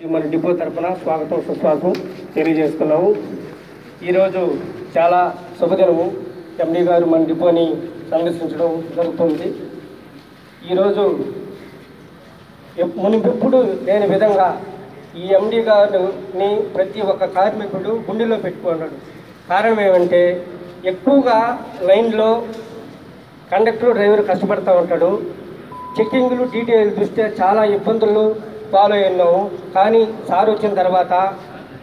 మన డిపో తరఫున స్వాగతం సుస్వాగతం తెలియజేస్తున్నాము. ఈరోజు చాలా శుభదినము. ఎండి గారు మన డిపోని సందర్శించడం జరుగుతుంది. ఈరోజు మునుపెప్పుడు లేని విధంగా ఈ ఎండి గారిని ప్రతి ఒక్క కార్మికుడు గుండెలో పెట్టుకున్నాడు. కారణం ఏమంటే ఎక్కువగా లైన్లో కండక్టర్ డ్రైవర్ కష్టపడుతూ ఉంటాడు. చెక్కింగ్లు డీటెయిల్ చూస్తే చాలా ఇబ్బందులు ఫాలో అయ్యాము. కానీ సార్ వచ్చిన తర్వాత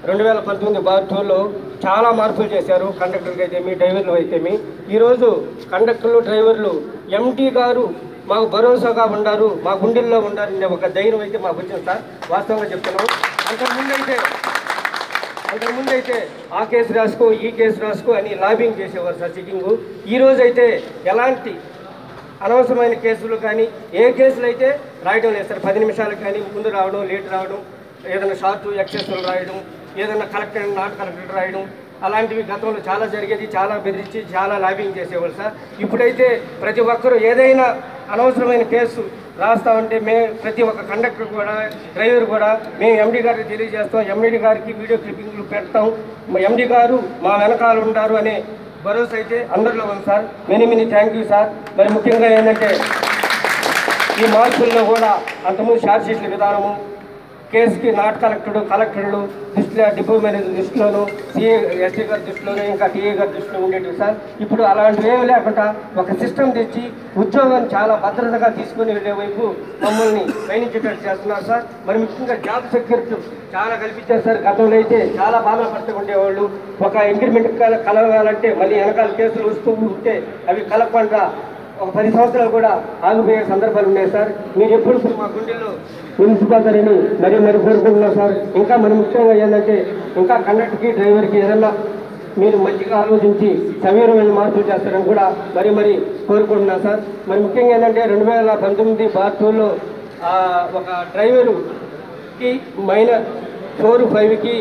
2019 బార్2లో చాలా మార్పులు చేశారు. కండక్టర్కి అయితేమి డ్రైవర్లు అయితేమి ఈరోజు కండక్టర్లు డ్రైవర్లు ఎండి గారు మాకు భరోసాగా ఉండారు, మా గుండెల్లో ఉండారనే ఒక ధైర్యం అయితే మాకు వచ్చింది సార్. వాస్తవంగా చెప్తున్నాం. అంతకుముందైతే ఆ కేసు రాసుకో ఈ కేసు రాసుకో అని లాబింగ్ చేసేవారు సార్ చెకింగ్. ఈరోజైతే ఎలాంటి అనవసరమైన కేసులు కానీ ఏ కేసులు అయితే రాయడం లేదు సార్. 10 నిమిషాలకు కానీ ముందు రావడం, లేట్ రావడం, ఏదైనా షార్ట్ ఎక్సెస్లు రాయడం, ఏదైనా కలెక్టర్ నాట్ కలెక్టర్ రాయడం, అలాంటివి గతంలో చాలా జరిగేది. చాలా బెదిరించి చాలా లాబింగ్ చేసేవాళ్ళు సార్. ఇప్పుడైతే ప్రతి ఒక్కరూ ఏదైనా అనవసరమైన కేసు రాస్తామంటే ప్రతి ఒక్క కండక్టర్ కూడా డ్రైవర్ కూడా మేము ఎండి గారికి తెలియజేస్తాం, ఎండి గారికి వీడియో క్లిప్పింగ్లు పెడతాం, ఎండి గారు మా వెనకాల ఉంటారు అనే భరోసా అయితే అందరిలో ఉంది sir. Many thank you sir. మరి ముఖ్యంగా ఏంటంటే ఈ మార్పుల్లో కూడా అంతకుముందు షార్ట్ షీట్ల విధానము, కేసుకి నాట్ కలెక్టర్లు దృష్టిలో, డిపో మేనేజర్ దృష్టిలోను, ఎస్సీ గారి దృష్టిలోను, ఇంకా టీఏ గారి దృష్టిలో ఉండేవి సార్. ఇప్పుడు అలాంటివి ఏమి లేకుండా ఒక సిస్టమ్ తెచ్చి ఉద్యోగాన్ని చాలా భద్రతగా తీసుకుని వెళ్ళే వైపు మమ్మల్ని పయనించేటట్టు చేస్తున్నారు సార్. మరి ముఖ్యంగా జాబ్ సెక్యూరిటీ చాలా కల్పించారు సార్. గతంలో అయితే చాలా బాధలు పడుతూ ఉండేవాళ్ళు. ఒక ఇంక్రిమెంట్ కలవాలంటే మళ్ళీ వెనకాల కేసులు వస్తూ ఉంటే అవి కలపకుండా ఒక 10 సంవత్సరాలు కూడా ఆగిపోయే సందర్భాలు ఉన్నాయి సార్. మీరు ఎప్పుడు మా గుండెల్లో నిలిచిపోతారని మరి కోరుకుంటున్నాం సార్. ఇంకా మరి ముఖ్యంగా ఏంటంటే ఇంకా కండక్టర్కి డ్రైవర్కి ఏదన్నా మీరు మంచిగా ఆలోచించి సవీరమైన మార్పులు చేస్తారని కూడా మరి కోరుకుంటున్నాం సార్. మరి ముఖ్యంగా ఏంటంటే 2019 బార్2లో ఒక డ్రైవరుకి -4-5కి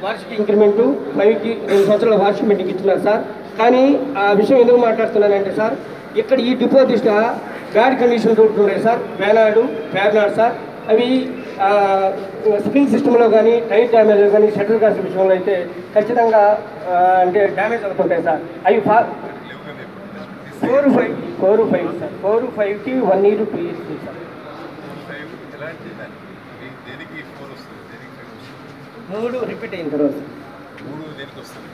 వార్షిక ఇంక్రిమెంటు, 5కి 2 సంవత్సరాల వార్షిక మీటింగ్ ఇచ్చినారు సార్. కానీ ఆ విషయం ఎందుకు మాట్లాడుతున్నానంటే సార్, ఇక్కడ ఈ డిపో దృష్ట్యా బ్యాడ్ కండిషన్ రూట్ ఉన్నాయి సార్. వేనాడు పేర్నాడు సార్. అవి స్ప్రింగ్ సిస్టంలో కానీ టైర్ డ్యామేజ్ కానీ షటిల్ కాస్ట్ విషయంలో అయితే ఖచ్చితంగా అంటే డ్యామేజ్ అవుతుంటాయి సార్. అవి 4-5 సార్. 4-5కి 1 year 2 years సార్. 3 రిపీట్ అయిన తర్వాత 3 దేనికి వస్తుంది?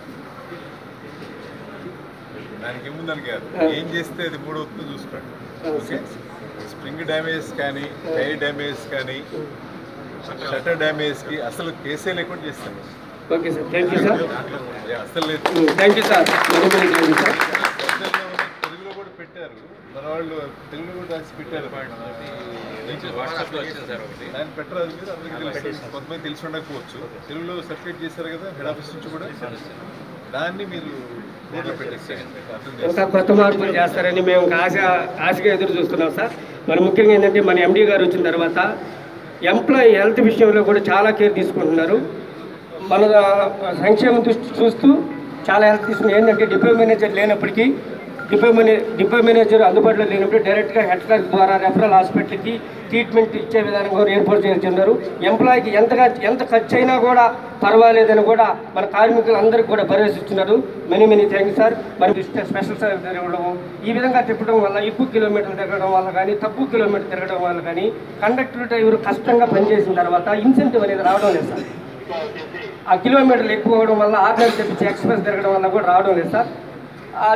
దానికి ఏముందని కాదు, ఏం చేస్తే అది 3 అవుతుందో చూసుకోండి. ఓకే, స్ప్రింగ్ డ్యామేజ్ కానీ టైర్ డ్యామేజ్ కానీ షట్టర్ డ్యామేజ్కి అసలు కేసే లేకుండా చేస్తాను. Okay sir, thank you sir. అసలు లేదు. Thank you sir. తెలుగులో కూడా పెట్టారు మన వాళ్ళు, తెలుగులో కూడా రాసి పెట్టారు. దాన్ని పెట్టరాదు మీద అందరికీ తెలుసు. కొంతమంది తెలిసి ఉండకపోవచ్చు. తెలుగులో సర్టిఫికేట్ చేశారు కదా హెడ్ ఆఫీస్ నుంచి కూడా. దాన్ని మీరు ఇంకా కొత్త మార్పులు చేస్తారని మేము ఆశగా ఎదురు చూస్తున్నాం సార్. మరి ముఖ్యంగా ఏంటంటే మన ఎండి గారు వచ్చిన తర్వాత ఎంప్లాయీ హెల్త్ విషయంలో కూడా చాలా కేర్ తీసుకుంటున్నారు. మన సంక్షేమం దృష్టి చూస్తూ చాలా హెల్త్ తీసుకుని ఏంటంటే డిపో మేనేజర్ లేనప్పటికీ డిపో మేనేజర్ అందుబాటులో లేనప్పుడు డైరెక్ట్గా హెడ్ క్లర్క్ ద్వారా రెఫరల్ హాస్పిటల్కి ట్రీట్మెంట్ ఇచ్చే విధానం కూడా ఏర్పాటు చేస్తున్నారు. ఎంప్లాయీకి ఎంత ఖర్చు అయినా కూడా పర్వాలేదని కూడా మన కార్మికులందరికీ కూడా భరోసా ఇస్తున్నారు. Many thank you sir. మరి స్పెషల్ సర్వీస్ ఇవ్వడము, ఈ విధంగా తిప్పడం వల్ల ఎక్కువ కిలోమీటర్లు తిరగడం వల్ల కానీ తక్కువ కిలోమీటర్ తిరగడం వల్ల కానీ కండక్టర్ డ్రైవర్ కష్టంగా పనిచేసిన తర్వాత ఇన్సెంటివ్ అనేది రావడం లేదు సార్. ఆ కిలోమీటర్లు ఎక్కువ అవడం వల్ల ఆర్డినరీ తెప్పించి ఎక్స్ప్రెస్ తిరగడం వల్ల కూడా రావడం లేదు సార్.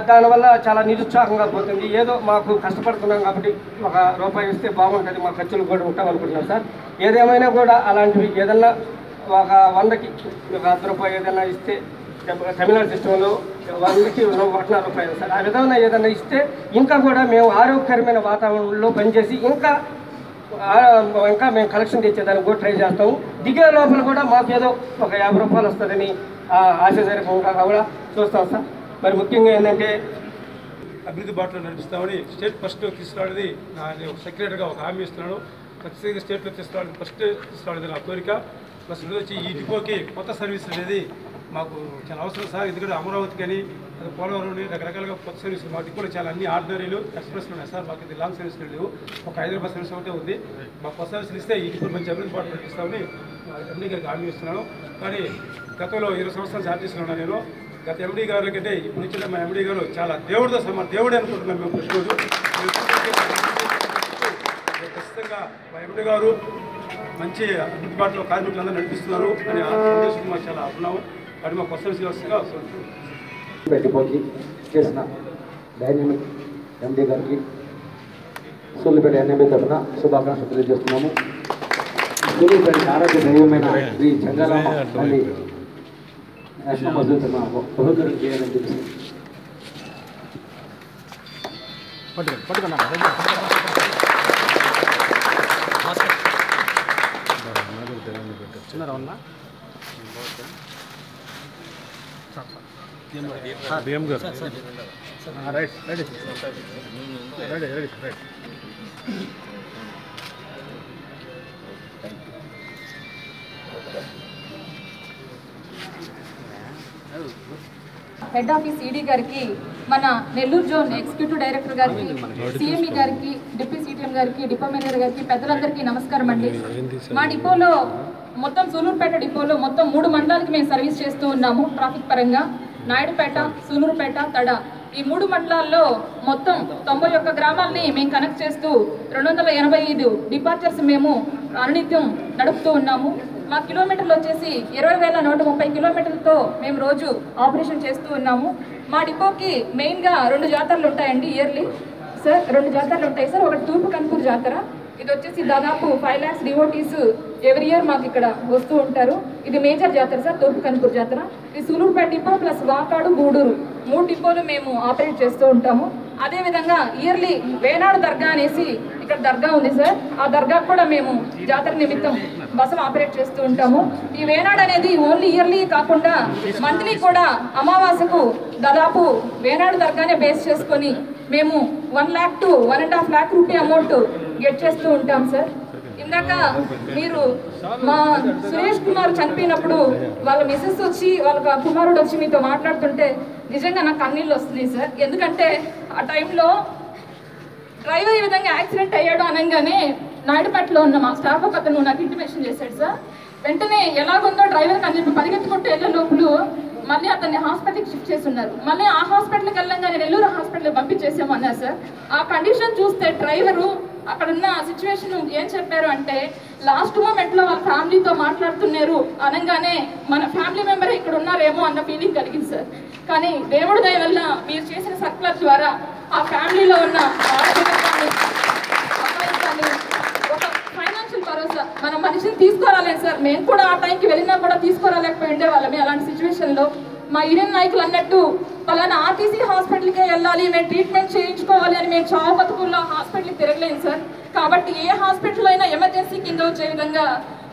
దానివల్ల చాలా నిరుత్సాహంగా పోతుంది. ఏదో మాకు కష్టపడుతున్నాం కాబట్టి ₹1 ఇస్తే బాగుంటుంది, మా ఖర్చులు కూడా ఉంటాం అనుకుంటున్నాం సార్. ఏదేమైనా కూడా అలాంటివి ఏదన్నా ఒక 100కి ₹100 ఏదైనా ఇస్తే, తమిళనాడు సిస్టంలో 100కి ₹1.5 సార్. ఆ విధంగా ఏదైనా ఇస్తే ఇంకా కూడా మేము ఆరోగ్యకరమైన వాతావరణంలో పనిచేసి ఇంకా మేము కలెక్షన్ తెచ్చేదానికి కూడా ట్రై చేస్తాము. దిగే లోపల కూడా మాకు ఏదో ఒక ₹50 వస్తుందని ఆశాజనకంగా కూడా చూస్తాం సార్. మరి ముఖ్యంగా ఏంటంటే అభివృద్ధి బాటలో నడిపిస్తామని స్టేట్ ఫస్ట్ తీసుకురావడది నేను సెక్రటరీగా ఒక హామీ ఇస్తున్నాను. ఖచ్చితంగా స్టేట్లో తీసుకురావడం ఫస్ట్ తీసుకురావడది నా కోరిక. ప్లస్ వచ్చి ఈ డిపోకి కొత్త సర్వీస్ అనేది మాకు చాలా అవసరం సార్. ఎందుకంటే అమరావతి కానీ పోలవరం రకరకాలుగా కొత్త సర్వీసులు మా డిపోలో చాలా అన్ని ఆర్డినరీలు ఎక్స్ప్రెస్లు ఉన్నాయి సార్. మాకు ఇది లాంగ్ సర్వీసులు లేవు. ఒక హైదరాబాద్ సర్వీస్ ఒకటే ఉంది. మాకు కొత్త సర్వీసులు ఇస్తే ఈ డిపో మంచి అభివృద్ధి బాటలో నడిపిస్తామని ఎండీ గారికి హామీ ఇస్తున్నాను. కానీ గతంలో 20 సంవత్సరాలు ఆర్టీసీలో ఉన్నాను నేను. గత ఎండీ గారి కంటే ఇప్పుడు ఇచ్చిన మా ఎండీ గారు చాలా దేవుడితో దేవుడే అనుకుంటున్నాం మేము ప్రతిరోజు. ఖచ్చితంగా మా ఎండీ గారు మంచి అందుబాటులో కార్మికులందరూ నడిపిస్తున్నారు అని ఆ సందేశం మాకు చాలా ఉన్నాము. అది మా పర్సనల్ వ్యవస్థగా డిపోకి చేసిన డైనమిక్ ఎండీ గారికి సూళ్ళూరుపేట ఎన్ఎంఏ తరఫున శుభాకాంక్షలు తెలియజేస్తున్నాము. సూళ్ళూరుపేట ఆరోగ్య దైవమైన శ్రీ చంగారామ తల్లి నేషనల్ మజ్దూర్ బహుకరణ చేయాలని చెప్పి హెడ్ ఆఫీస్ ఈడీ గారికి, మన నెల్లూరు జోన్ ఎగ్జిక్యూటివ్ డైరెక్టర్ గారికి, సిఎంఈ గారికి, డిప్యూటీ సిటిఎం గారికి, డిపో మేనేజర్ గారికి, పెద్దలందరికీ నమస్కారం అండి. మా డిపోలో మొత్తం సూళ్ళూరుపేట డిపోలో మొత్తం 3 మండలాలకి మేము సర్వీస్ చేస్తూ ఉన్నాము. ట్రాఫిక్ పరంగా నాయుడుపేట, సూళ్ళూరుపేట, తడ ఈ 3 మండలాల్లో మొత్తం 91 గ్రామాలని మేము కనెక్ట్ చేస్తూ 285 డిపార్చర్స్ మేము అనునిత్యం నడుపుతూ ఉన్నాము. మా కిలోమీటర్లు వచ్చేసి 20,130 కిలోమీటర్లతో మేము రోజు ఆపరేషన్ చేస్తూ ఉన్నాము. మా డిపోకి మెయిన్గా 2 జాతరలు ఉంటాయండి ఇయర్లీ సార్. 2 జాతరలు ఉంటాయి సార్. ఒకటి తూర్పు కన్పూర్ జాతర, ఇది వచ్చేసి దాదాపు 5 lakhs డివోటీస్ ఎవ్రీ ఇయర్ మాకు ఇక్కడ వస్తూ ఉంటారు. ఇది మేజర్ జాతర సార్, తూర్పు కన్పూర్ జాతర. ఇది సూళ్ళూరుపేట డిపో ప్లస్ వాకాడు, గూడూరు 3 డిపోలు మేము ఆపరేట్ చేస్తూ ఉంటాము. అదేవిధంగా ఇయర్లీ వేనాడు దర్గా అనేసి ఇక్కడ దర్గా ఉంది సార్. ఆ దర్గాకు కూడా మేము జాతర నిమిత్తం బస్సులు ఆపరేట్ చేస్తూ ఉంటాము. ఈ వేనాడు అనేది ఓన్లీ ఇయర్లీ కాకుండా మంత్లీ కూడా అమావాస్యకు దాదాపు వేనాడు దర్గానే బేస్ చేసుకొని మేము 1 lakh to 1.5 lakh rupee amount get చేస్తూ ఉంటాం సార్. ఇందాక మీరు మా సురేష్ కుమార్ చనిపోయినప్పుడు వాళ్ళ మిసెస్ వచ్చి వాళ్ళ కుమారుడు వచ్చి మీతో మాట్లాడుతుంటే నిజంగా నాకు కన్నీళ్ళు వస్తున్నాయి సార్. ఎందుకంటే ఆ టైంలో డ్రైవర్ ఈ విధంగా యాక్సిడెంట్ అయ్యాడు అనగానే నాయుడుపేటలో ఉన్న మా స్టాఫ్ ఒక అతను నాకు ఇంటిమేషన్ చేశాడు సార్. వెంటనే ఎలాగుందో డ్రైవర్కి అని చెప్పి పరిగెత్తుకుంటూ వెళ్ళే లోపల మళ్ళీ అతన్ని హాస్పిటల్కి షిఫ్ట్ చేస్తున్నారు. మళ్ళీ ఆ హాస్పిటల్కి వెళ్ళంగానే నెల్లూరు హాస్పిటల్కి పంపించేసాము అన్నారు సార్. ఆ కండిషన్ చూస్తే డ్రైవరు అక్కడున్న సిచ్యువేషన్ ఏం చెప్పారు అంటే లాస్ట్ మూమెంట్లో వాళ్ళ ఫ్యామిలీతో మాట్లాడుతున్నారు అనగానే మన ఫ్యామిలీ మెంబర్ ఇక్కడ ఉన్నారేమో అన్న ఫీలింగ్ కలిగింది సార్. కానీ దేవుడి దయ వల్ల మీరు చేసిన సర్కులర్ ద్వారా ఆ ఫ్యామిలీలో ఉన్న ఒక ఫైనాన్షియల్ భరోసా మన మనిషిని తీసుకురాలేదు సార్. మేము కూడా ఆ టైంకి వెళ్ళినా కూడా తీసుకురాలేకపోయి ఉండేవాళ్ళమే. అలాంటి సిచ్యువేషన్లో మా యూనియన్ నాయకులు అన్నట్టు పలానా ఆర్టీసీ హాస్పిటల్కే వెళ్ళాలి, మేము ట్రీట్మెంట్ చేయించుకోవాలి అని మేము చావు బతుకుల్లో హాస్పిటల్కి తిరగలేము సార్. కాబట్టి ఏ హాస్పిటల్ అయినా ఎమర్జెన్సీ కింద వచ్చే విధంగా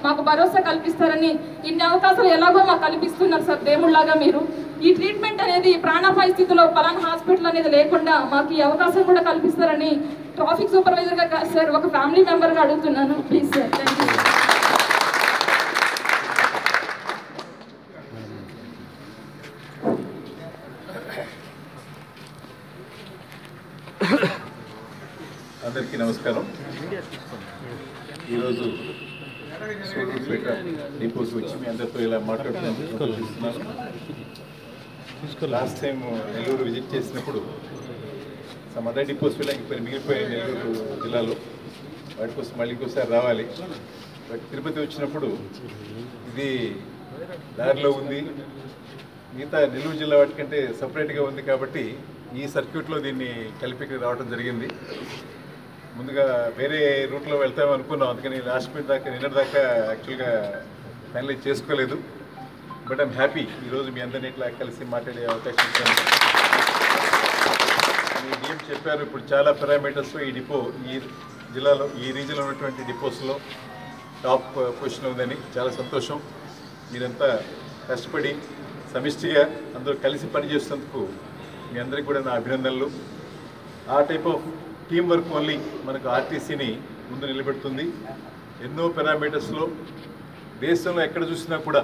మాకు భరోసా కల్పిస్తారని ఇన్ని అవకాశాలు ఎలాగో మాకు కల్పిస్తున్నారు సార్ దేవుళ్ళలాగా మీరు. ఈ ట్రీట్మెంట్ అనేది ప్రాణాపాయ స్థితిలో పలానా హాస్పిటల్ అనేది లేకుండా మాకు ఈ అవకాశం కూడా కల్పిస్తారని ట్రాఫిక్ సూపర్వైజర్గా కాదు సార్, ఒక ఫ్యామిలీ మెంబర్గా అడుగుతున్నాను. Please sir, thank you. అందరికీ నమస్కారం. ఈరోజు సూళ్ళూరుపేట డిపోకి వచ్చి మీ అందరితో ఇలా మాట్లాడుతున్నాను. లాస్ట్ టైం నెల్లూరు విజిట్ చేసినప్పుడు సమ్ అదర్ డిపోస్ మిగిలిపోయాయి నెల్లూరు జిల్లాలో, వాటి కోసం మళ్ళీ ఇంకోసారి రావాలి. బట్ తిరుపతి వచ్చినప్పుడు ఇది దారిలో ఉంది, మిగతా నెల్లూరు జిల్లా వాటికంటే సపరేట్గా ఉంది కాబట్టి ఈ సర్క్యూట్లో దీన్ని కలిపి రావడం జరిగింది. ముందుగా వేరే రూట్లో వెళ్తామని అనుకున్నాం, అందుకని లాస్ట్ మినిట్ దాకా నిన్నటి దాకా యాక్చువల్గా ఫైనలైజ్ చేసుకోలేదు. బట్ ఐమ్ హ్యాపీ ఈరోజు మీ అందరినీ ఇట్లా కలిసి మాట్లాడే అవకాశం ఇచ్చాను. మీరు ఏం చెప్పారు, ఇప్పుడు చాలా పారామీటర్స్లో ఈ డిపో ఈ జిల్లాలో ఈ రీజియన్లో ఉన్నటువంటి డిపోస్లో టాప్ పొజిషన్ ఉందని చాలా సంతోషం. మీరంతా కష్టపడి సమిష్టిగా అందరూ కలిసి పనిచేసేందుకు మీ అందరికీ కూడా నా అభినందనలు. ఆ type of team work only మనకు ఆర్టీసీని ముందు నిలబెడుతుంది. ఎన్నో పారామీటర్స్లో దేశంలో ఎక్కడ చూసినా కూడా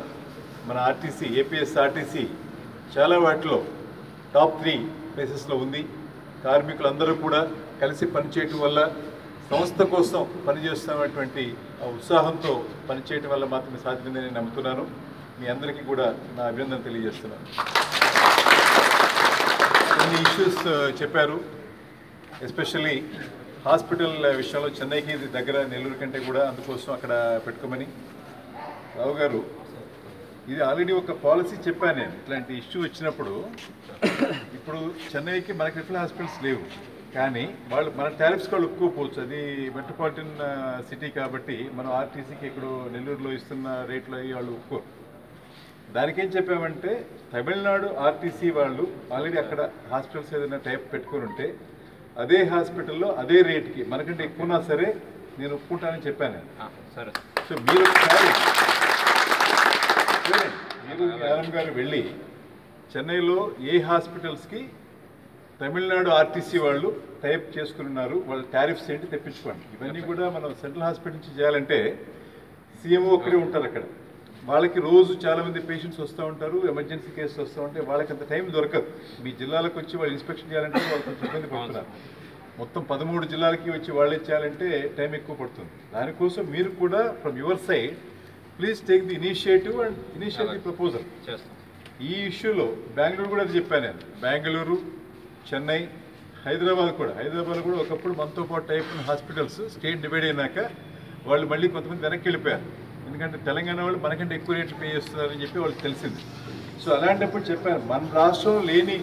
మన ఆర్టీసీ ఏపీఎస్ ఆర్టీసీ చాలా వాటిలో టాప్ 3 ప్లేసెస్లో ఉంది. కార్మికులందరూ కూడా కలిసి పనిచేయటం వల్ల సంస్థ కోసం పనిచేస్తున్నటువంటి ఆ ఉత్సాహంతో పనిచేయటం వల్ల మాత్రమే సాధ్యమైందని నేను నమ్ముతున్నాను. మీ అందరికీ కూడా నా అభినందన తెలియజేస్తున్నాను. కొన్ని ఇష్యూస్ చెప్పారు, ఎస్పెషల్లీ హాస్పిటల్ విషయంలో. చెన్నైకి ఇది దగ్గర, నెల్లూరు కంటే కూడా, అందుకోసం అక్కడ పెట్టుకోమని. రావు గారు, ఇది ఆల్రెడీ ఒక పాలసీ చెప్పాను నేను. ఇట్లాంటి ఇష్యూ వచ్చినప్పుడు ఇప్పుడు చెన్నైకి మనకి రిఫరల్ హాస్పిటల్స్ లేవు, కానీ వాళ్ళు మన టారిఫ్స్ వాళ్ళు ఒప్పుకోకపోవచ్చు. అది మెట్రోపాలిటన్ సిటీ కాబట్టి మనం ఆర్టీసీకి ఇక్కడ నెల్లూరులో ఇస్తున్న రేట్లో వాళ్ళు ఒప్పుకోరు. దానికేం చెప్పామంటే తమిళనాడు ఆర్టీసీ వాళ్ళు ఆల్రెడీ అక్కడ హాస్పిటల్స్ ఏదైనా టైప్ పెట్టుకుని ఉంటే అదే హాస్పిటల్లో అదే రేట్కి మనకంటే ఎక్కువనా సరే నేను ఒప్పుకుంటానని చెప్పాను. సరే, సో మీరు ఆనం గారు వెళ్ళి చెన్నైలో ఏ హాస్పిటల్స్కి తమిళనాడు ఆర్టీసీ వాళ్ళు టైప్ చేసుకున్నారు, వాళ్ళ టారిఫ్స్ ఏంటి తెప్పించుకోండి. ఇవన్నీ కూడా మనం సెంట్రల్ హాస్పిటల్ నుంచి చేయాలంటే సీఎంఓ ఒక్కడే ఉంటారు అక్కడ. వాళ్ళకి రోజు చాలామంది పేషెంట్స్ వస్తూ ఉంటారు, ఎమర్జెన్సీ కేసులు వస్తూ ఉంటాయి, వాళ్ళకి అంత టైం దొరకదు. మీ జిల్లాలకు వచ్చి వాళ్ళు ఇన్స్పెక్షన్ చేయాలంటే వాళ్ళు కొంచెం ఇబ్బంది పడుతున్నారు. మొత్తం 13 జిల్లాలకి వచ్చి వాళ్ళే చేయాలంటే టైం ఎక్కువ పడుతుంది. దానికోసం మీరు కూడా from your side please take the initiative and initiate the proposal. ఈ ఇష్యూలో బెంగళూరు కూడా అది చెప్పాను నేను. బెంగళూరు, చెన్నై, హైదరాబాద్ కూడా ఒకప్పుడు మనతో పాటు టైప్ ఉన్న హాస్పిటల్స్ స్టేట్ డివైడ్ అయినాక వాళ్ళు మళ్ళీ కొంతమంది వెనక్కి వెళ్ళిపోయారు. ఎందుకంటే తెలంగాణ వాళ్ళు మనకంటే ఎక్కువ రేట్లు పే చేస్తున్నారని చెప్పి వాళ్ళకి తెలిసింది. సో అలాంటప్పుడు చెప్పాను, మన రాష్ట్రం లేని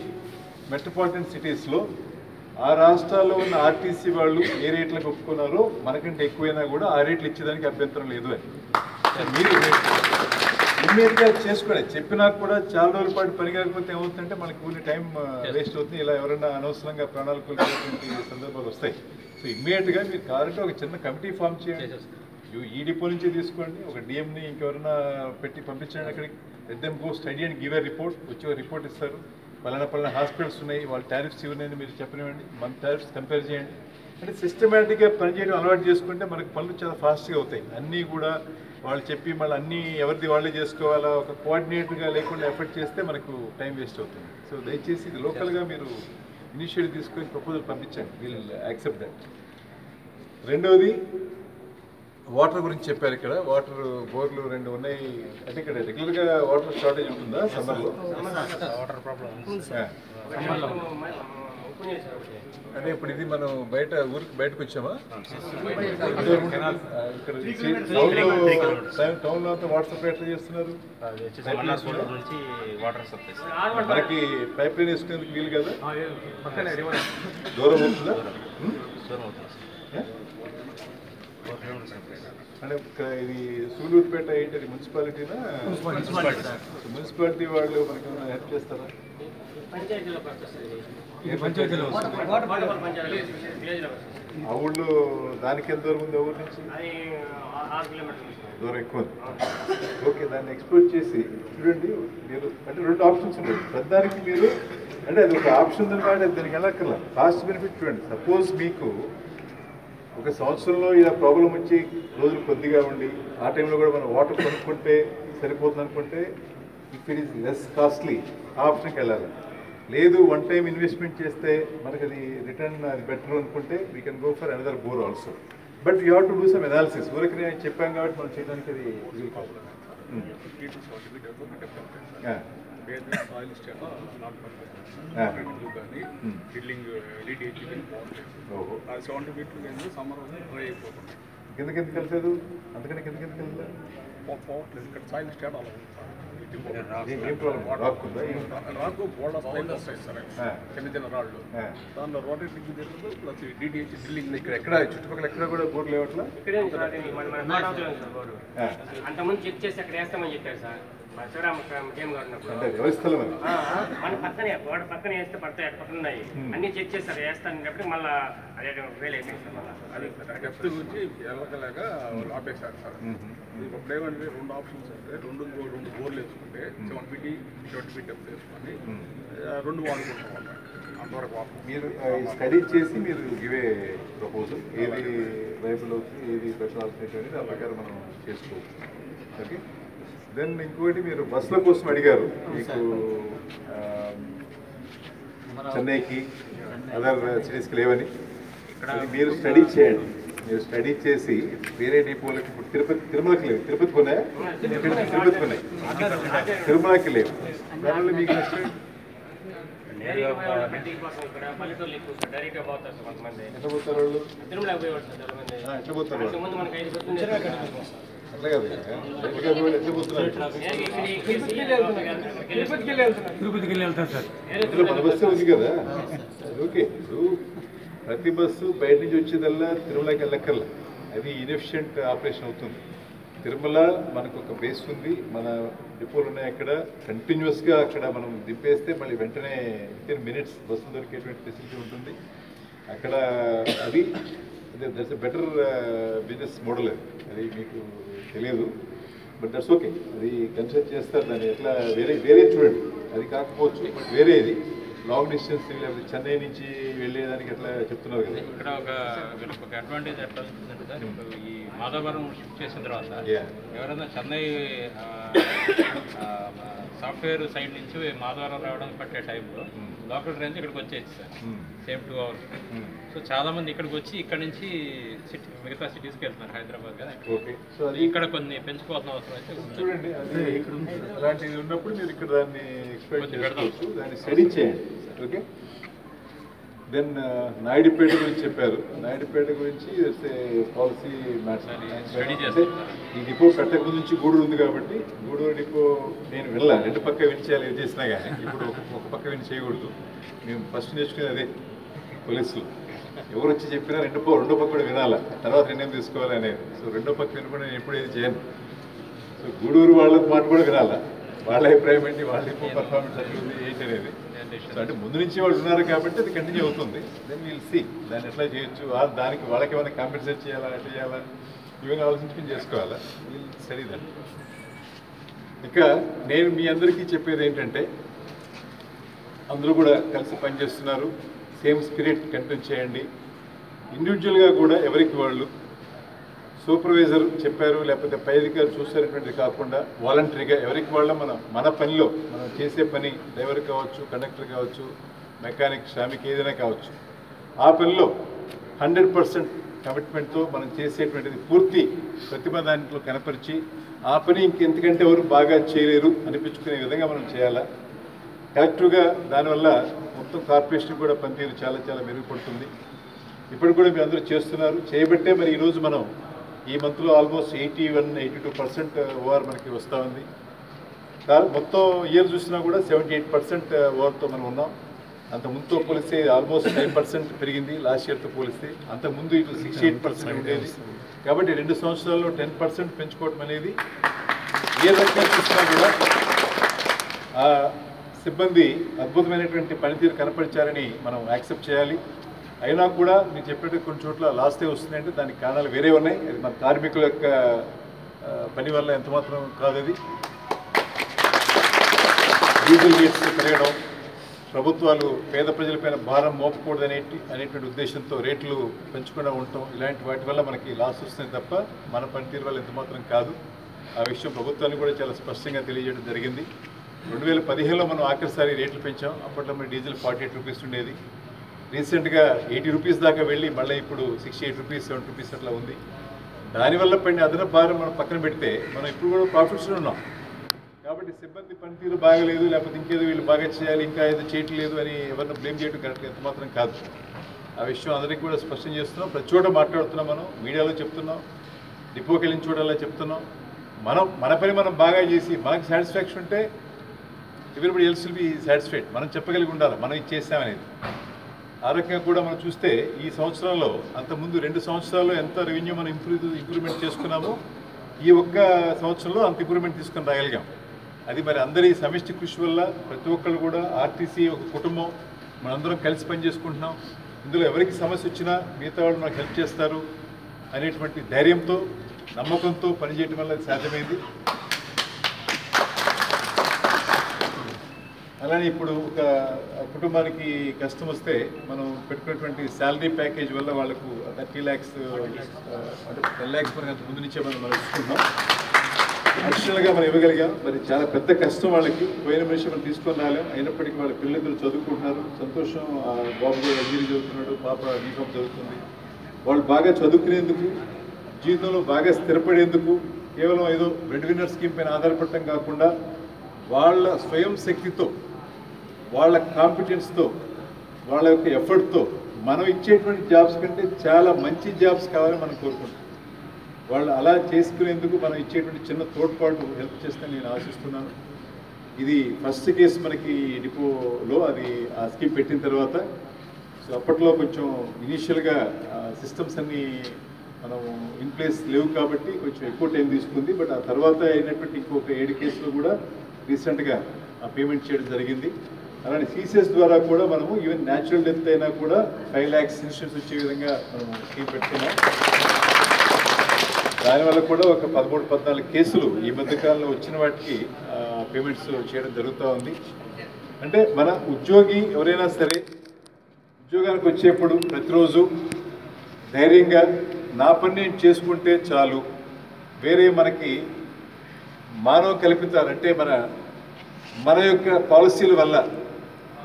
మెట్రోపాలిటన్ సిటీస్లో ఆ రాష్ట్రాల్లో ఉన్న ఆర్టీసీ వాళ్ళు ఏ రేట్లకు ఒప్పుకున్నారో మనకంటే ఎక్కువైనా కూడా ఆ రేట్లు ఇచ్చేదానికి అభ్యంతరం లేదు అని మీరు ఇమ్మీడియట్గా చేసుకోండి. చెప్పినా కూడా చాలా రోజుల పాటు పని కాకపోతే ఏమవుతుందంటే మనకి కొన్ని టైం వేస్ట్ అవుతుంది. ఇలా ఎవరైనా అనవసరంగా ప్రాణాలు కోల్పోయేటువంటి సందర్భాలు వస్తాయి. సో ఇమ్మీడియట్గా మీరు కావాలంటే ఒక చిన్న కమిటీ ఫామ్ చేయండి. ఈ డిపో నుంచి తీసుకోండి, ఒక డిఎంని ఇంకెవరైనా పెట్టి పంపించండి అక్కడికి. Let them go study and give a report. వచ్చి ఒక రిపోర్ట్ ఇస్తారు, పలానా హాస్పిటల్స్ ఉన్నాయి, వాళ్ళ టారిఫ్స్ ఇవ్వనని మీరు చెప్పనివ్వండి, మన టారిఫ్స్ కంపేర్ చేయండి. అంటే సిస్టమేటిక్గా పనిచేయడం అలవాటు చేసుకుంటే మనకు పనులు చాలా ఫాస్ట్గా అవుతాయి. అన్నీ కూడా వాళ్ళు చెప్పి మళ్ళీ అన్నీ ఎవరిది వాళ్ళే చేసుకోవాలా, ఒక కోఆర్డినేటర్గా లేకుండా ఎఫర్ట్ చేస్తే మనకు టైం వేస్ట్ అవుతుంది. సో దయచేసి ఇది లోకల్గా మీరు ఇనిషియేటివ్ తీసుకొని ప్రపోజల్ పంపించండి, విల్ యాక్సెప్ట్ దట్. రెండవది వాటర్ గురించి చెప్పారు. ఇక్కడ వాటర్ బోర్లు 2 ఉన్నాయి. అంటే ఇక్కడ రెగ్యులర్గా వాటర్ షార్టేజ్ ఉంటుందా సమ్మర్లో? అంటే ఇప్పుడు ఇది మనం బయటకు వచ్చామా? ఇక్కడ టౌన్లో అంతా వాటర్ సప్లై ఎట్లా చేస్తున్నారు? మనకి పైప్ లైన్ వేసుకునేందుకు వీలు కదా? దూరం అవుతుందా? అంటే ఇది సూలూరుపేట ఏంటి మున్సిపాలిటీనా? మున్సిపాలిటీ వాళ్ళు మనకి ఏమైనా హెల్ప్ చేస్తారా? ఆ ఊళ్ళో దానికి ఎంత దూరం ఉంది? ఊరి నుంచి దూరం ఎక్కువ ఉంది. ఓకే, దాన్ని ఎక్స్ప్లోర్ చేసి చూడండి. మీరు అంటే 2 ఆప్షన్స్ ఉన్నాయి. ప్రతిదానికి మీరు అంటే అది ఒక ఆప్షన్ ఉందన్నమాట. దానికి వెళ్ళక్కర్లా. కాస్ట్ బెనిఫిట్ చూడండి. సపోజ్ మీకు ఒక సంవత్సరంలో ఇలా ప్రాబ్లం వచ్చి రోజులు కొద్దిగా ఉండి ఆ టైంలో కూడా మనం వాటర్ కొనుక్కుంటే సరిపోతుంది అనుకుంటే if it is less costly ఆ ఆప్షన్కి వెళ్ళాలి. లేదు వన్ టైం ఇన్వెస్ట్మెంట్ చేస్తే మనకి అది రిటర్న్ అది బెటర్ అనుకుంటే we can go for another bore also. But you have to do some analysis. ఊరికి నేను చెప్పాను కాబట్టి మనం చేయడానికి అది వీలు కాదు. కిందకి కలిసేదు అందుకని కిందకి వెళ్తా ఏం ప్రాబ్లం? రాకుందా? రాకు బోర్డ్ వస్తాయి సార్, చిన్న చిన్న రాళ్ళు. దానిలో రోటరీ ప్లస్ డిటిహెచ్ డ్రిల్లింగ్. ఇక్కడ ఎక్కడ చుట్టుపక్కల ఎక్కడ కూడా బోర్డు లేవట్లా? అంతకుముందు చెక్ చేసి అక్కడ వేస్తామని చెప్పారు సార్. అంటే వ్యవస్థలు మన పక్కనే గోడ పక్కన వేస్తే పడతాయి, అటు పక్కన ఉన్నాయి అన్ని చెక్ చేస్తారు వేస్తాను కాబట్టి మళ్ళీ అదే ఫెయిల్ అయిపోయింది సార్. మళ్ళీ అది డెప్త్ గురించి వెళ్ళలేక ఆపేశారు సార్. ఇప్పుడు ఏమంటే 2 ఆప్షన్స్ అంటే 2 బోర్లు వేసుకుంటే 7 feet 20 feet డెప్త్ వేసుకొని 2 వాడుకుంటాం. అంతవరకు మీరు స్టడీ చేసి మీరు ఇవే ప్రపోజల్ ఏది వైబుల్ అవుతుంది, ఏది స్పెషల్ ఆల్టర్నేటివ్ అనేది ఆ ప్రకారం మనం చేసుకోవచ్చు. ఓకే. దెన్ ఇంకోటి మీరు బస్సుల కోసం అడిగారు. మీకు చెన్నైకి అదర్ సిటీస్కి లేవని. మీరు స్టడీ చేయండి. మీరు స్టడీ చేసి వేరే డిపోలకి ఇప్పుడు తిరుమలకి లేవు, తిరుపతికి ఉన్నాయా? తిరుపతికి ఉన్నాయి, తిరుమలకి లేవు. దానివల్ల మీకు నష్టం ఎట్లా పోతారు వాళ్ళు? ఎట్లా పోతారు అట్లా కాదు, ఎట్లా పోతున్నారు? మన బస్సు ఉంది కదా, ఓకే. ఇప్పుడు ప్రతి బస్సు బయట నుంచి వచ్చేదల్లా తిరుమలకి వెళ్ళక్కర్లా, అది ఇన్ఎఫిషియంట్ ఆపరేషన్ అవుతుంది. తిరుమల మనకు ఒక బేస్ ఉంది, మన డిపోలు ఉన్నాయి అక్కడ, కంటిన్యూస్గా అక్కడ మనం దింపేస్తే మళ్ళీ వెంటనే 10 minutes బస్సు దొరికేటువంటి ఫెసిలిటీ ఉంటుంది అక్కడ. అది that's a better business model, అది మీకు తెలియదు, బట్ దట్స్ ఓకే. అది కన్సిడర్ చేస్తారు దాన్ని. ఎట్లా వేరే చూడండి, అది కాకపోవచ్చు, బట్ వేరేది లాంగ్ డిస్టెన్స్ లేకపోతే చెన్నై నుంచి వెళ్ళేదానికి ఎట్లా చెప్తున్నారు కదా. ఇక్కడ వీళ్ళకి ఒక అడ్వాంటేజ్ ఎట్లా వస్తుందంటే సార్, ఇప్పుడు ఈ మాధవరం షిఫ్ట్ చేసిన తర్వాత ఎవరైనా చెన్నై సాఫ్ట్వేర్ సైడ్ నుంచి మాధవరం రావడానికి పట్టే టైంలో లోకల్ ట్రైన్స్ ఇక్కడికి వచ్చేది సార్, సేమ్ 2 hours. సో చాలా మంది ఇక్కడికి వచ్చి ఇక్కడ నుంచి మిగతా సిటీస్కి వెళ్తున్నారు, హైదరాబాద్ కదా. ఓకే, సో అది ఇక్కడ కొన్ని పెంచుకోవాల్సిన అవసరం అయితే చూడండి. అది అలాంటిది ఉన్నప్పుడు మీరు ఇక్కడ దాన్ని ఎక్స్పెక్ట్ చేసుకోవచ్చు, దాన్ని స్టడీ చేయండి. ఓకే. దెన్ నాయుడుపేట గురించి చెప్పారు. నాయుడుపేట గురించి పాలసీ మ్యాటర్. ఈ డిపో పెట్టక నుంచి గూడూరు ఉంది కాబట్టి గూడూరు డిపో నేను వెళ్ళా, 2 పక్క విని చేయాలి ఏది చేసినా కానీ. ఇప్పుడు ఒక పక్క విని చేయకూడదు. మేము ఫస్ట్ నేర్చుకునేది అదే పోలీసులు, ఎవరు వచ్చి చెప్పినా రెండో పక్క కూడా వినాలా, తర్వాత నిర్ణయం తీసుకోవాలి అనేది. సో రెండో పక్క వినకుండా నేను ఎప్పుడు ఏది చేయను. సో గూడూరు వాళ్ళ మాట కూడా వినాలా, వాళ్ళ అభిప్రాయం ఏంటి, వాళ్ళ డిపో పర్ఫార్మెన్స్ అట్లుంది ఏంటి అనేది. అంటే ముందు నుంచి వాళ్ళు ఉన్నారు కాబట్టి అది కంటిన్యూ అవుతుంది. దెన్ వీల్ సీ దాన్ని ఎట్లా చేయొచ్చు, దానికి వాళ్ళకి ఏమైనా కాంపెన్సేట్ చేయాలా, ఎట్లా చేయాలా, ఇవన్నీ ఆలోచించుకుని చేసుకోవాలా. వీల్ స్టడీ దాన్ని. ఇక నేను మీ అందరికీ చెప్పేది ఏంటంటే, అందరూ కూడా కలిసి పనిచేస్తున్నారు, సేమ్ స్పిరిట్ కంటిన్యూ చేయండి. ఇండివిజువల్గా కూడా ఎవరికి వాళ్ళు సూపర్వైజర్ చెప్పారు లేకపోతే పై అధికారులు చూసేటువంటిది కాకుండా వాలంటరీగా ఎవరికి వాళ్ళ మన పనిలో మనం చేసే పని, డ్రైవర్ కావచ్చు, కండక్టర్ కావచ్చు, మెకానిక్, శ్రామిక్ ఏదైనా కావచ్చు, ఆ పనిలో 100% కమిట్మెంట్తో మనం చేసేటువంటిది పూర్తి ప్రతిభ దాంట్లో కనపరిచి ఆ పని ఇంకెంతకంటే ఎవరు బాగా చేయలేరు అనిపించుకునే విధంగా మనం చేయాలా. కలెక్టివ్గా దానివల్ల మొత్తం కార్పొరేషన్ కూడా పనితీరు చాలా చాలా మెరుగుపడుతుంది. ఇప్పుడు కూడా మీరు అందరూ చేస్తున్నారు, చేయబట్టే మరి ఈరోజు మనం ఈ మంత్లో ఆల్మోస్ట్ 81-82% ఓఆర్ మనకి వస్తూ ఉంది. మొత్తం ఇయర్ చూసినా కూడా 78% ఓవర్తో మనం ఉన్నాం. అంత ముందుతో పోలిస్తే ఆల్మోస్ట్ 9% పెరిగింది లాస్ట్ ఇయర్తో పోలిస్తే. అంతకుముందు ఇటు 68% ఉండేది. కాబట్టి 2 సంవత్సరాల్లో 10% పెంచుకోవడం అనేది ఏ రకంగా చూసినా కూడా ఆ సిబ్బంది అద్భుతమైనటువంటి పనితీరు కనపరిచారని మనం యాక్సెప్ట్ చేయాలి. అయినా కూడా మీరు చెప్పేట్టు కొన్ని చోట్ల లాస్టే వస్తున్నాయంటే దానికి కారణాలు వేరే ఉన్నాయి. అది మన కార్మికుల యొక్క పని వల్ల ఎంతమాత్రం కాదు. అది డీజిల్ రేట్స్ పెరగడం, ప్రభుత్వాలు పేద ప్రజలపైన భారం మోపకూడదు అనేటువంటి ఉద్దేశంతో రేట్లు పెంచకుండా ఉండటం, ఇలాంటి వాటి వల్ల మనకి లాస్ వస్తుంది తప్ప మన పనితీరు వల్ల ఎంతమాత్రం కాదు. ఆ విషయం ప్రభుత్వానికి కూడా చాలా స్పష్టంగా తెలియజేయడం జరిగింది. 2015లో మనం ఆఖరిసారి రేట్లు పెంచాం. అప్పట్లో మరి డీజిల్ 48 రూపీస్ ఉండేది. రీసెంట్గా 80 రూపీస్ దాకా వెళ్ళి మళ్ళీ ఇప్పుడు 68 రూపీస్ 70 రూపీస్ అట్లా ఉంది. దానివల్ల పడిన అదనపు భారం మనం పక్కన పెడితే మనం ఇప్పుడు కూడా ప్రాఫిట్స్లో ఉన్నాం. కాబట్టి సిబ్బంది పనితీరు బాగలేదు లేకపోతే ఇంకేదో వీళ్ళు బాగా చేయాలి ఇంకా ఏదో చేయట్లేదు అని ఎవరిని బ్లేమ్ చేయడం కరెక్ట్ ఎంత మాత్రం కాదు. ఆ విషయం అందరికీ కూడా స్పష్టం చేస్తున్నాం. ప్రతి చోట మాట్లాడుతున్నాం, మనం మీడియాలో చెప్తున్నాం, డిపోకి వెళ్ళిన చోటలా చెప్తున్నాం. మన పని మనం బాగా చేసి మనకు సాటిస్ఫాక్షన్ ఉంటే everybody else will be satisfied. మనం చెప్పగలిగి ఉండాలి మనం ఇది చేసామనేది. ఆ రకంగా కూడా మనం చూస్తే ఈ సంవత్సరంలో అంతకుముందు 2 సంవత్సరాల్లో ఎంత రెవెన్యూ మనం ఇంప్రూవ్మెంట్ చేసుకున్నామో ఈ ఒక్క సంవత్సరంలో అంత ఇంప్రూవ్మెంట్ తీసుకొని రాగలిగాం. అది మరి అందరి సమిష్టి కృషి వల్ల ప్రతి ఒక్కళ్ళు కూడా ఆర్టీసీ ఒక కుటుంబం, మనందరం కలిసి పని చేసుకుంటున్నాం. ఇందులో ఎవరికి సమస్య వచ్చినా మిగతా వాళ్ళు మనకు హెల్ప్ చేస్తారు అనేటువంటి ధైర్యంతో నమ్మకంతో పనిచేయడం వల్ల అది సాధ్యమైంది. అలానే ఇప్పుడు ఒక కుటుంబానికి కష్టం వస్తే మనం పెట్టుకున్నటువంటి శాలరీ ప్యాకేజ్ వల్ల వాళ్ళకు 30 lakhs అంటే 10 lakhs మనకు అంత ముందు నుంచే మనం ఇస్తున్నాం. అడిషనల్గా మనం ఇవ్వగలిగాం. మరి చాలా పెద్ద కష్టం వాళ్ళకి, పోయిన మనిషి మనం తీసుకొని రాలేం. అయినప్పటికీ వాళ్ళ పిల్లలు చదువుకుంటున్నారు, సంతోషం. బాబు కూడా ఇంజనీరింగ్ చదువుతున్నాడు, పాప బీకామ్ చదువుతుంది. వాళ్ళు బాగా చదువుకునేందుకు, జీవితంలో బాగా స్థిరపడేందుకు కేవలం ఏదో బ్రెడ్ విన్నర్ స్కీమ్ పైన ఆధారపడటం కాకుండా వాళ్ళ స్వయం శక్తితో, వాళ్ళ కాంపిటెన్స్తో, వాళ్ళ యొక్క ఎఫర్ట్తో మనం ఇచ్చేటువంటి జాబ్స్ కంటే చాలా మంచి జాబ్స్ కావాలని మనం కోరుకుంటాం. వాళ్ళు అలా చేసుకునేందుకు మనం ఇచ్చేటువంటి చిన్న తోడ్పాటు హెల్ప్ చేస్తానని నేను ఆశిస్తున్నాను. ఇది ఫస్ట్ కేసు మనకి డిపోలో, అది ఆ స్కీమ్ పెట్టిన తర్వాత. సో అప్పట్లో కొంచెం ఇనీషియల్గా సిస్టమ్స్ అన్నీ మనం ఇన్ ప్లేస్ లేవు కాబట్టి కొంచెం ఎక్కువ టైం తీసుకుంది. బట్ ఆ తర్వాత అయినటువంటి ఇంకొక 7 కేసులు కూడా రీసెంట్గా పేమెంట్ చేయడం జరిగింది. అలానే సీసీఎస్ ద్వారా కూడా మనము ఈవెన్ న్యాచురల్ డెత్ అయినా కూడా 5 lakhs ఇన్సూరెన్స్ వచ్చే విధంగా మనము స్కీమ్ పెట్టుకున్నాం. దానివల్ల కూడా ఒక 13-14 కేసులు ఈ మధ్యకాలంలో వచ్చిన వాటికి పేమెంట్స్ చేయడం జరుగుతూ ఉంది. అంటే మన ఉద్యోగి ఎవరైనా సరే ఉద్యోగానికి వచ్చేప్పుడు ప్రతిరోజు ధైర్యంగా నా పని నేను చేసుకుంటే చాలు, వేరే మనకి మానవ కల్పితాలంటే మన యొక్క పాలసీల వల్ల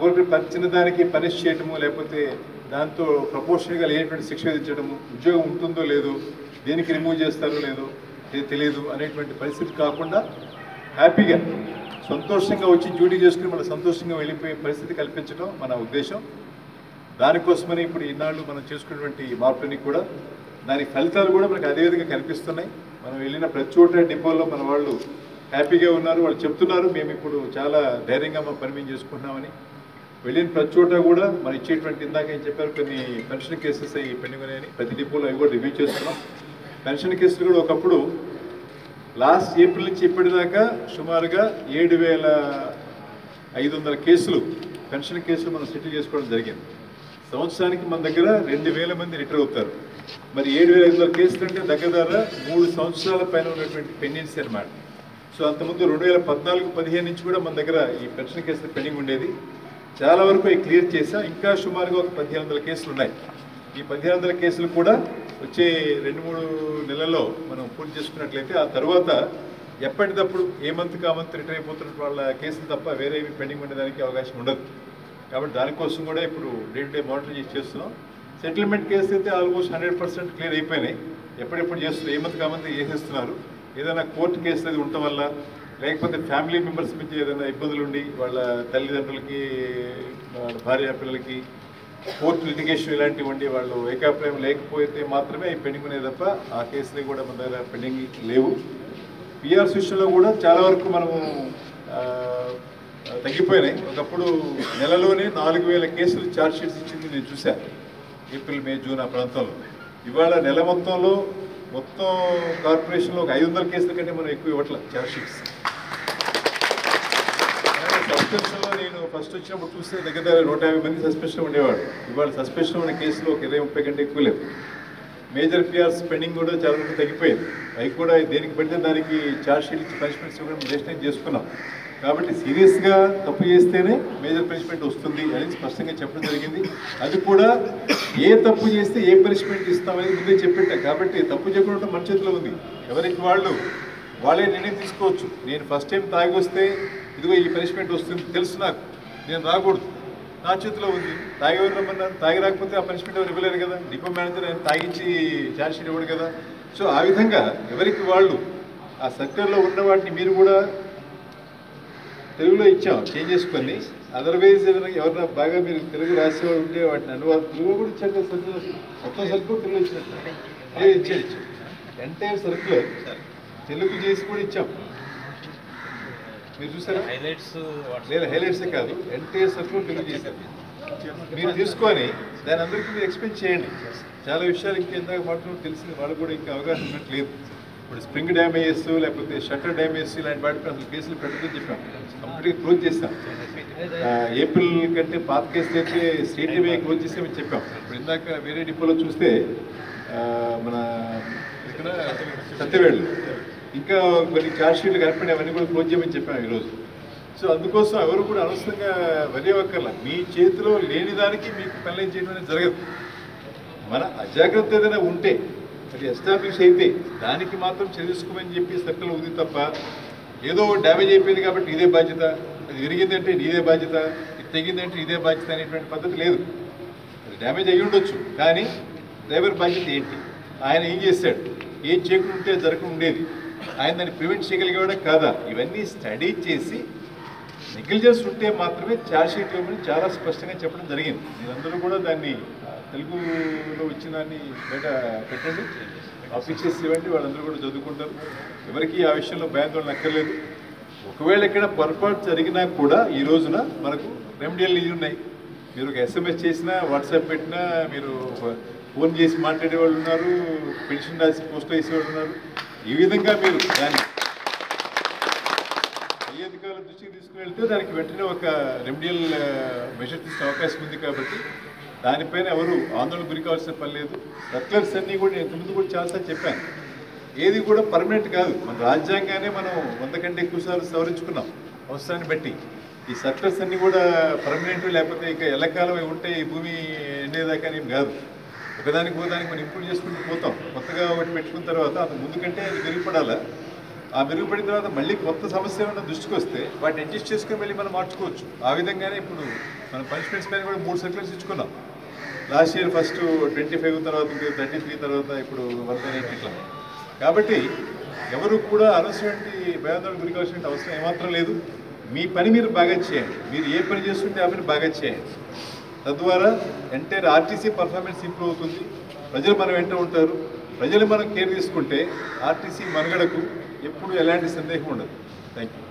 ఊరికి చిన్నదానికి పనిష్ చేయటము, లేకపోతే దాంతో ప్రపోర్షన్గా లేనటువంటి శిక్ష విధించడము, ఉద్యోగం ఉంటుందో లేదో, దేనికి రిమూవ్ చేస్తారో లేదో తెలియదు అనేటువంటి పరిస్థితి కాకుండా హ్యాపీగా సంతోషంగా వచ్చి డ్యూటీ చేసుకుని మన సంతోషంగా వెళ్ళిపోయే పరిస్థితి కల్పించడం మన ఉద్దేశం. దానికోసమని ఇప్పుడు ఈనాళ్ళు మనం చేసుకున్నటువంటి మార్పులన్నీ కూడా దాని ఫలితాలు కూడా మనకు అదేవిధంగా కనిపిస్తున్నాయి. మనం వెళ్ళిన ప్రతి చోట డిపోలో మన వాళ్ళు హ్యాపీగా ఉన్నారు. వాళ్ళు చెప్తున్నారు మేము ఇప్పుడు చాలా ధైర్యంగా మా పని మేము చేసుకుంటున్నామని. వెళ్ళిన ప్రతి చోట కూడా మనం ఇచ్చేటువంటి, ఇందాక ఏం చెప్పారు, కొన్ని పెన్షన్ కేసెస్ అవి పెండింగ్ ఉన్నాయని ప్రతి డిపోలో అవి కూడా రివ్యూ చేస్తున్నాం. పెన్షన్ కేసులు కూడా ఒకప్పుడు లాస్ట్ ఏప్రిల్ నుంచి ఇప్పటిదాకా సుమారుగా 7,500 కేసులు పెన్షన్ కేసులు మనం సెటిల్ చేసుకోవడం జరిగింది. సంవత్సరానికి మన దగ్గర 2,000 మంది రిటైర్ అవుతారు. మరి 7,500 కేసులు అంటే దగ్గర 3 సంవత్సరాల పైన ఉన్నటువంటి పెండెన్సీ అన్నమాట. సో అంతకుముందు 2014-15 నుంచి కూడా మన దగ్గర ఈ పెన్షన్ కేసులు పెండింగ్ ఉండేది. చాలా వరకు అవి క్లియర్ చేసాం. ఇంకా సుమారుగా ఒక 1,500 కేసులు ఉన్నాయి. ఈ 1,500 కేసులు కూడా వచ్చే 2-3 నెలల్లో మనం పూర్తి చేసుకున్నట్లయితే ఆ తర్వాత ఎప్పటికప్పుడు ఏ మంత్ కా మంత్ రిటైర్ అయిపోతున్న వాళ్ళ కేసులు తప్ప వేరే పెండింగ్ ఉండడానికి అవకాశం ఉండదు. కాబట్టి దానికోసం కూడా ఇప్పుడు డే టు డే మానిటర్ చేస్తున్నాం. సెటిల్మెంట్ కేసు అయితే ఆల్మోస్ట్ 100% క్లియర్ అయిపోయినాయి. ఎప్పుడెప్పుడు చేస్తున్నారు, ఏ మంత్ కా మంత్ చేసేస్తున్నారు. ఏదైనా కోర్టు కేసు అది ఉండటం వల్ల, లేకపోతే ఫ్యామిలీ మెంబర్స్ మధ్య ఏదైనా ఇబ్బందులు ఉండి వాళ్ళ తల్లిదండ్రులకి, భార్య పిల్లలకి కోర్టు లిటిగేషన్ ఇలాంటివి ఉండి వాళ్ళు ఏకాభిప్రాయం లేకపోతే మాత్రమే పెండింగ్ ఉన్నాయి తప్ప ఆ కేసులు కూడా మన దగ్గర పెండింగ్ లేవు. పిఆర్ విషయంలో కూడా చాలా వరకు మనము తగ్గిపోయినాయి. ఒకప్పుడు నెలలోనే 4,000 కేసులు ఛార్జ్ షీట్స్ ఇచ్చింది నేను చూశాను, ఏప్రిల్, మే, జూన్ ఆ ప్రాంతంలో. ఇవాళ నెల మొత్తంలో మొత్తం కార్పొరేషన్లో ఒక 500 కేసుల కంటే మనం ఎక్కువ ఇవ్వట్లేదు ఛార్జ్ షీట్స్. సస్పెన్షన్లో నేను ఫస్ట్ వచ్చినప్పుడు చూస్తే దగ్గర 150 మంది సస్పెన్షన్ ఉండేవాడు. ఇవాళ సస్పెన్షన్ ఉన్న కేసులో ఒక 20-30 కంటే ఎక్కువ లేదు. మేజర్ పిఆర్స్ పెండింగ్ కూడా చాలా వరకు తగ్గిపోయింది. అవి కూడా దేనికి పడితే దానికి ఛార్జ్ షీట్ ఇచ్చి పనిష్మెంట్స్ కూడా డెస్టినేట్ చేసుకున్నాం. కాబట్టి సీరియస్గా తప్పు చేస్తేనే మేజర్ పనిష్మెంట్ వస్తుంది అని స్పష్టంగా చెప్పడం జరిగింది. అది కూడా ఏ తప్పు చేస్తే ఏ పనిష్మెంట్ ఇస్తామని ముందే చెప్పిట్టాం. కాబట్టి తప్పు చేయకుండా మన చేతిలో ఉంది. ఎవరికి వాళ్ళే నిర్ణయం తీసుకోవచ్చు. నేను ఫస్ట్ టైం తాగి వస్తే ఇదిగో ఈ పనిష్మెంట్ వస్తుంది తెలుసు, నాకు నేను రాకూడదు, నా చేతిలో ఉంది. తాగి ఎవరు రమ్మన్నారు, తాగి రాకపోతే ఆ పనిష్మెంట్ ఎవరు ఇవ్వలేరు కదా, డిపో మేనేజర్ ఆయన తాగించి ఛార్జ్ షీట్ ఇవ్వడు కదా. సో ఆ విధంగా ఎవరికి వాళ్ళు ఆ సెక్టర్లో ఉన్న వాటిని మీరు కూడా తెలుగులో ఇచ్చాం చేంజ్ చేసుకొని. అదర్వైజ్ ఎవరైనా బాగా మీరు తెలుగు రాసేవాళ్ళు ఉంటే వాటిని అనువాదం తెలుగు కూడా ఇచ్చారు కదా. సర్కులర్ మొత్తం సర్కులర్ తెలుగు ఇచ్చినట్టు ఇచ్చాడు. ఎంటైర్ సర్కులర్ తెలుగు చేసి కూడా ఇచ్చాం. మీరు చూసారా? లేదా హైలైట్సే కాదు, ఎంటైర్ సర్కులర్ తెలుగు చేశారు. మీరు తీసుకొని దాని అందరికీ మీరు ఎక్స్ప్లెయిన్ చేయండి. చాలా విషయాలు ఇంకెందాక మాత్రం తెలిసింది, వాళ్ళకు కూడా ఇంకా అవగాహన ఉన్నట్లేదు. ఇప్పుడు స్ప్రింగ్ డ్యామేజెస్ లేకపోతే షట్టర్ డ్యామేజెస్ ఇలాంటి వాటిపై అసలు కేసులు పెట్టదని చెప్పాం. కంప్లీట్గా క్లోజ్ చేస్తాం. ఏప్రిల్ కంటే పాత కేసులు అయితే స్టేట్ డివే క్లోజ్ చేసామని చెప్పాం. ఇప్పుడు ఇందాక వేరే డిపోలో చూస్తే మన ఇక్కడ సత్యవేళ్ళు ఇంకా కొన్ని ఛార్జ్ షీట్లు కనపడి అవన్నీ కూడా క్లోజ్ చేయమని చెప్పాం ఈరోజు. సో అందుకోసం ఎవరు కూడా అనవసరంగా వదిలేవక్కర్లా. మీ చేతిలో లేని దానికి మీకు పనులు చేయడం అనేది జరగదు. మన అజాగ్రత్త ఏదైనా ఉంటే అది ఎస్టాబ్లిష్ అయితే దానికి మాత్రం చర్యసుకోమని చెప్పి సర్కిల్ ఉంది తప్ప ఏదో డ్యామేజ్ అయిపోయింది కాబట్టి ఇదే బాధ్యత, అది విరిగిందంటే ఇదే బాధ్యత, ఇది తెగిందంటే ఇదే బాధ్యత అనేటువంటి పద్ధతి లేదు. అది డ్యామేజ్ అయ్యి ఉండొచ్చు, కానీ డ్రైవర్ బాధ్యత ఏంటి, ఆయన ఏం చేశాడు, ఏం చేయకుండా ఉంటే జరగకుండా ఉండేది, ఆయన దాన్ని ప్రివెంట్ చేయగలిగేవాడా కాదా, ఇవన్నీ స్టడీ చేసి నెగ్లిజెన్స్ ఉంటే మాత్రమే ఛార్జ్ షీట్ ఇవ్వమని చాలా స్పష్టంగా చెప్పడం జరిగింది. మీరందరూ కూడా దాన్ని తెలుగులో వచ్చిన దాన్ని బయట పెట్టండి, ఆఫీసర్స్ ఇవ్వండి, వాళ్ళందరూ కూడా చదువుకుంటారు. ఎవరికి ఆ విషయంలో భయాందోళన అక్కర్లేదు. ఒకవేళ ఇక్కడ పొరపాటు జరిగినా కూడా ఈ రోజున మనకు రెమెడియల్ ఇవి ఉన్నాయి. మీరు ఒక SMS చేసినా, వాట్సాప్ పెట్టినా, మీరు ఫోన్ చేసి మాట్లాడే వాళ్ళు ఉన్నారు, పెన్షన్ రాసి పోస్ట్ వేసేవాళ్ళు ఉన్నారు. ఈ విధంగా మీరు దాన్ని ఏ అధికారుల దృష్టికి తీసుకువెళ్తే దానికి వెంటనే ఒక రెమెడియల్ మెజర్ తీసుకునే అవకాశం ఉంది. కాబట్టి దానిపైన ఎవరు ఆందోళన గురి కావాల్సిన పని లేదు. సర్క్యులర్స్ అన్నీ కూడా నేను ముందు కూడా చాలాసార్లు చెప్పాను, ఏది కూడా పర్మనెంట్ కాదు. మన రాజ్యాంగానే మనం 100 కంటే ఎక్కువసార్లు సవరించుకున్నాం అవసరాన్ని బట్టి. ఈ సర్క్యులర్స్ అన్నీ కూడా పర్మనెంట్, లేకపోతే ఇక ఎల్లకాలం ఉంటే ఈ భూమి ఎండేదాకా ఏం కాదు. ఒకదానికి పోదానికి మనం ఇంప్రూవ్ చేసుకుంటూ పోతాం. కొత్తగా ఒకటి పెట్టుకున్న తర్వాత అంత ముందు కంటే అది మెరుగుపడాలా, ఆ మెరుగుపడిన తర్వాత మళ్ళీ కొత్త సమస్య ఏమైనా దృష్టికి వస్తే వాటిని అడ్జస్ట్ చేసుకుని మళ్ళీ మనం మార్చుకోవచ్చు. ఆ విధంగానే ఇప్పుడు మనం పనిష్మెంట్స్ పైన కూడా 3 సర్క్యులర్స్ ఇచ్చుకున్నాం. లాస్ట్ ఇయర్ ఫస్ట్ 25 తర్వాత 33 తర్వాత ఇప్పుడు 108 ఇట్లా. కాబట్టి ఎవరు కూడా అనవసరమైన భయాందోళన గురి కావాల్సిన అవసరం ఏమాత్రం లేదు. మీ పని మీరు బాగా చేయండి. మీరు ఏ పని చేస్తుంటే ఆ పని బాగా చేయండి. తద్వారా ఎంటైర్ ఆర్టీసీ పర్ఫార్మెన్స్ ఇంప్రూవ్ అవుతుంది. ప్రజలు మన వెంట ఉంటారు. ప్రజలు మనం కేర్ తీసుకుంటే ఆర్టీసీ మనుగడకు ఎప్పుడు ఎలాంటి సందేహం ఉండదు. Thank you.